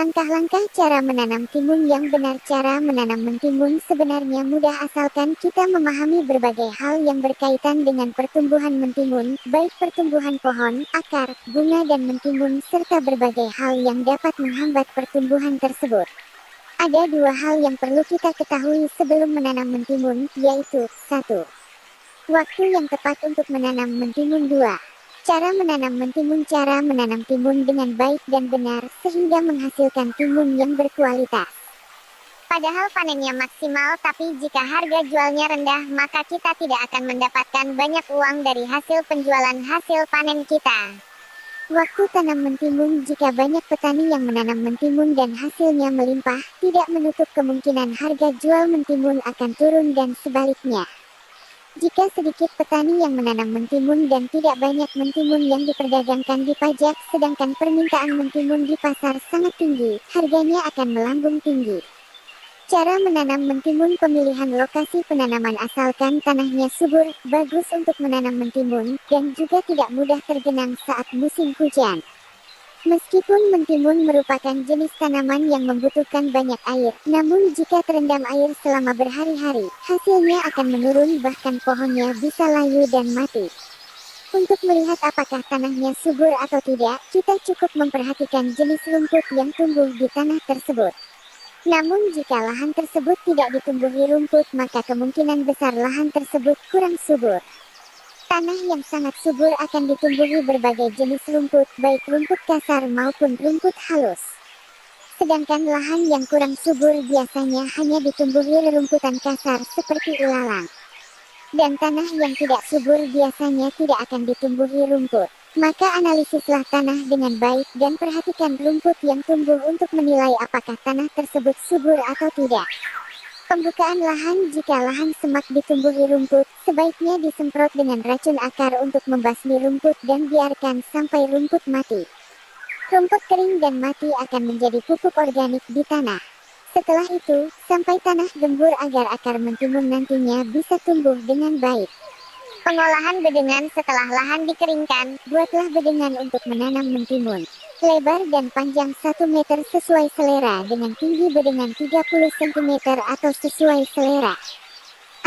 Langkah-langkah cara menanam timun yang benar. Cara menanam mentimun sebenarnya mudah asalkan kita memahami berbagai hal yang berkaitan dengan pertumbuhan mentimun, baik pertumbuhan pohon, akar, bunga dan mentimun serta berbagai hal yang dapat menghambat pertumbuhan tersebut. Ada dua hal yang perlu kita ketahui sebelum menanam mentimun, yaitu 1. Waktu yang tepat untuk menanam mentimun. 2. Cara menanam mentimun. Cara menanam timun dengan baik dan benar sehingga menghasilkan timun yang berkualitas. Padahal panennya maksimal, tapi jika harga jualnya rendah, maka kita tidak akan mendapatkan banyak uang dari hasil penjualan hasil panen kita. Waktu tanam mentimun. Jika banyak petani yang menanam mentimun dan hasilnya melimpah, tidak menutup kemungkinan harga jual mentimun akan turun dan sebaliknya. Jika sedikit petani yang menanam mentimun dan tidak banyak mentimun yang diperdagangkan dipajak, sedangkan permintaan mentimun di pasar sangat tinggi, harganya akan melambung tinggi. Cara menanam mentimun. Pemilihan lokasi penanaman. Asalkan tanahnya subur, bagus untuk menanam mentimun, dan juga tidak mudah tergenang saat musim hujan. Meskipun mentimun merupakan jenis tanaman yang membutuhkan banyak air, namun jika terendam air selama berhari-hari, hasilnya akan menurun, bahkan pohonnya bisa layu dan mati. Untuk melihat apakah tanahnya subur atau tidak, kita cukup memperhatikan jenis rumput yang tumbuh di tanah tersebut. Namun jika lahan tersebut tidak ditumbuhi rumput, maka kemungkinan besar lahan tersebut kurang subur. Tanah yang sangat subur akan ditumbuhi berbagai jenis rumput, baik rumput kasar maupun rumput halus. Sedangkan lahan yang kurang subur biasanya hanya ditumbuhi rerumputan kasar seperti ilalang. Dan tanah yang tidak subur biasanya tidak akan ditumbuhi rumput. Maka analisislah tanah dengan baik dan perhatikan rumput yang tumbuh untuk menilai apakah tanah tersebut subur atau tidak. Pembukaan lahan. Jika lahan semak ditumbuhi rumput, sebaiknya disemprot dengan racun akar untuk membasmi rumput dan biarkan sampai rumput mati. Rumput kering dan mati akan menjadi pupuk organik di tanah. Setelah itu, sampai tanah gembur agar akar mentimun nantinya bisa tumbuh dengan baik. Pengolahan bedengan. Setelah lahan dikeringkan, buatlah bedengan untuk menanam mentimun. Lebar dan panjang 1 meter sesuai selera dengan tinggi bedengan 30 cm atau sesuai selera.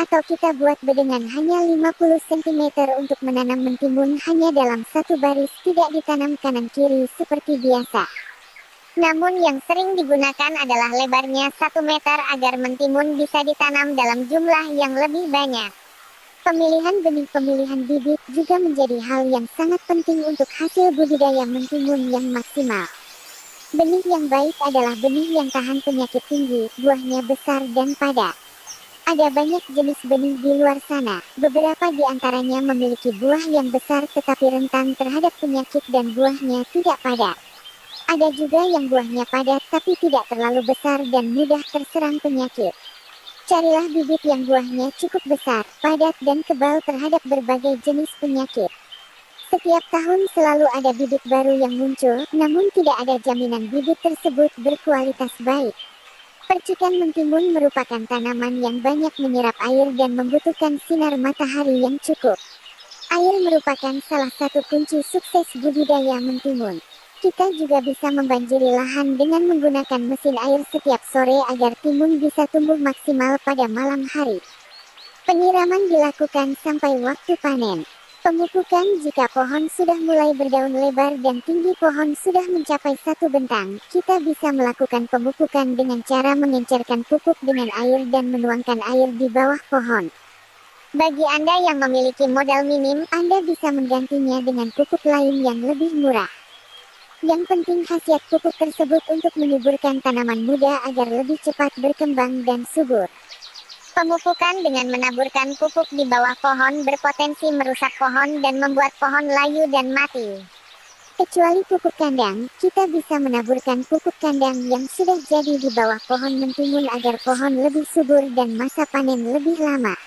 Atau kita buat bedengan hanya 50 cm untuk menanam mentimun hanya dalam satu baris, tidak ditanam kanan kiri seperti biasa. Namun yang sering digunakan adalah lebarnya 1 meter agar mentimun bisa ditanam dalam jumlah yang lebih banyak. Pemilihan benih. Pemilihan bibit juga menjadi hal yang sangat penting untuk hasil budidaya mentimun yang maksimal. Benih yang baik adalah benih yang tahan penyakit tinggi, buahnya besar dan padat. Ada banyak jenis benih di luar sana, beberapa di antaranya memiliki buah yang besar tetapi rentan terhadap penyakit dan buahnya tidak padat. Ada juga yang buahnya padat tapi tidak terlalu besar dan mudah terserang penyakit. Carilah bibit yang buahnya cukup besar, padat dan kebal terhadap berbagai jenis penyakit. Setiap tahun selalu ada bibit baru yang muncul, namun tidak ada jaminan bibit tersebut berkualitas baik. Percikan mentimun merupakan tanaman yang banyak menyerap air dan membutuhkan sinar matahari yang cukup. Air merupakan salah satu kunci sukses budidaya mentimun. Kita juga bisa membanjiri lahan dengan menggunakan mesin air setiap sore agar timun bisa tumbuh maksimal pada malam hari. Penyiraman dilakukan sampai waktu panen. Pemupukan. Jika pohon sudah mulai berdaun lebar dan tinggi pohon sudah mencapai 1 bentang, kita bisa melakukan pemupukan dengan cara mengencerkan pupuk dengan air dan menuangkan air di bawah pohon. Bagi Anda yang memiliki modal minim, Anda bisa menggantinya dengan pupuk lain yang lebih murah. Yang penting khasiat pupuk tersebut untuk menyuburkan tanaman muda agar lebih cepat berkembang dan subur. Pemupukan dengan menaburkan pupuk di bawah pohon berpotensi merusak pohon dan membuat pohon layu dan mati. Kecuali pupuk kandang, kita bisa menaburkan pupuk kandang yang sudah jadi di bawah pohon mentimun agar pohon lebih subur dan masa panen lebih lama.